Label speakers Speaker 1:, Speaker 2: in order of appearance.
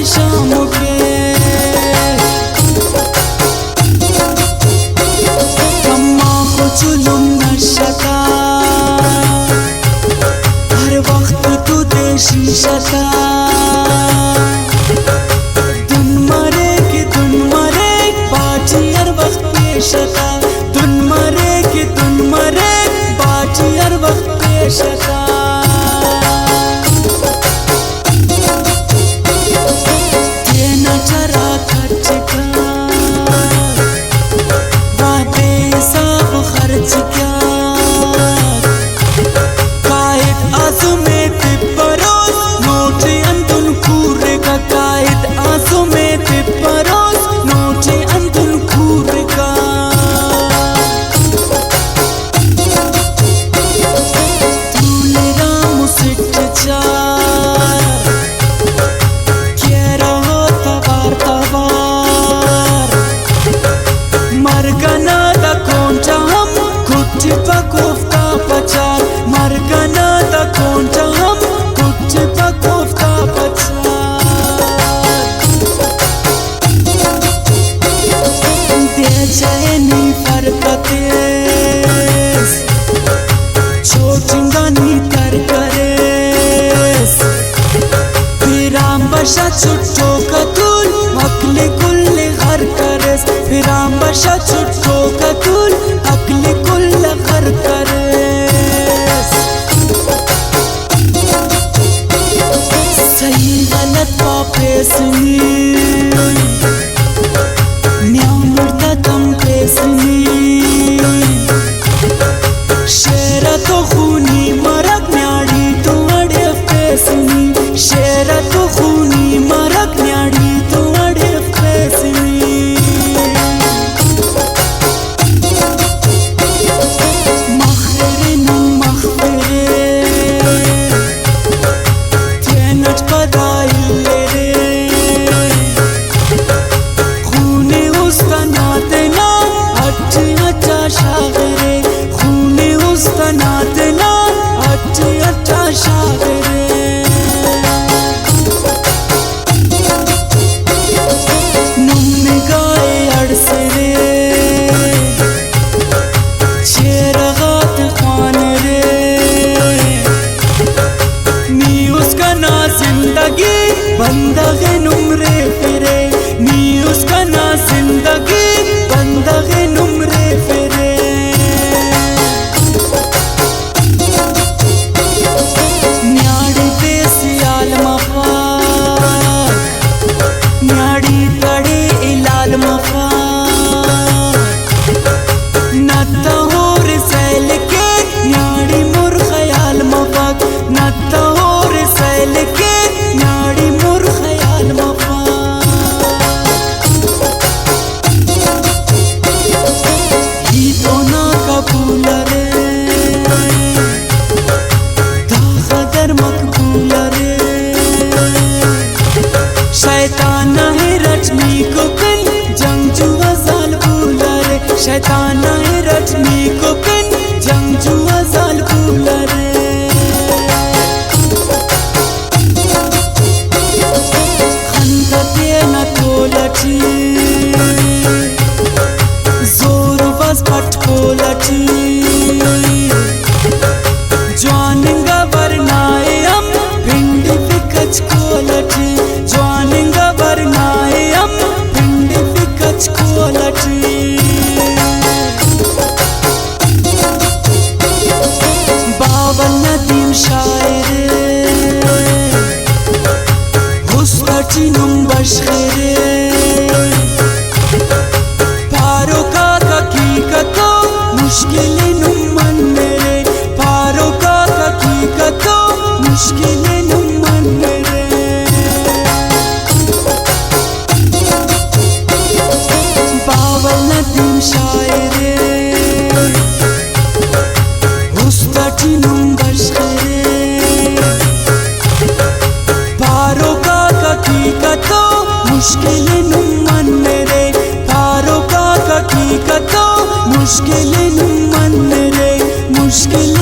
Speaker 1: शाम के अम्मा को जुलुम नशता हर वक्त तू देशी शता दुन मरे बाजी हर वक्त पेशता दुन मरे बाजी हर वक्त पेशता छुट्टो कतूल अकले कुल्ले घर करेस फिराम बशा छुट्टो कतूल अकले कुल्ले घर करेस सही गलत पापेसनी न्यामरता तम पेसनी शेरा तो खूनी मरक न्याड़ी तो अड़े पेसनी शेरा तो खूनी मरक न्याड़ी तो अड़े पेसनी मखरे न मखरे तेनच पदाइले रे खूने उसका नाते ना अच्छा शागरे खूने उसका नाते ना अच्छा शागरे बंदगे नुमरे फिरे नी उसका ना जिंदगी बंदगे नुमरे फिरे न्याड़ी पे सियाल मफाक न्याड़ी तड़े इलाल मफाक नत्ता हो रिसैल के न्याड़ी मुर ख्याल मफाक नत्ता हो रिसैल के न्याड़ी शैतान है रजनी को कल जंगजुआ जाल भूला रे शैतान है रजनी को कल जंगजुआ जाल भूला रे खंदते न तोलची जोर बस पट कोलची जानेंगा वरनाए हम भिंडी फिकच कोलची जानेंगा वरनाए हम भिंडी फिकच कोलची बावल नदीम शायरे हुस्कची नुम बशरे पारो का हकीकतो मुश्किल नुम मन मेरे पारो का हकीकतो मुश्किल नुम मन मेरे बावल नदीम शायरे हुस्कची नुम बशरे पारो का हकीकतो मुश्किल नुम मन मेरे पारो का हकीकतो मुश्किल नुम मन मेरे मुश्किल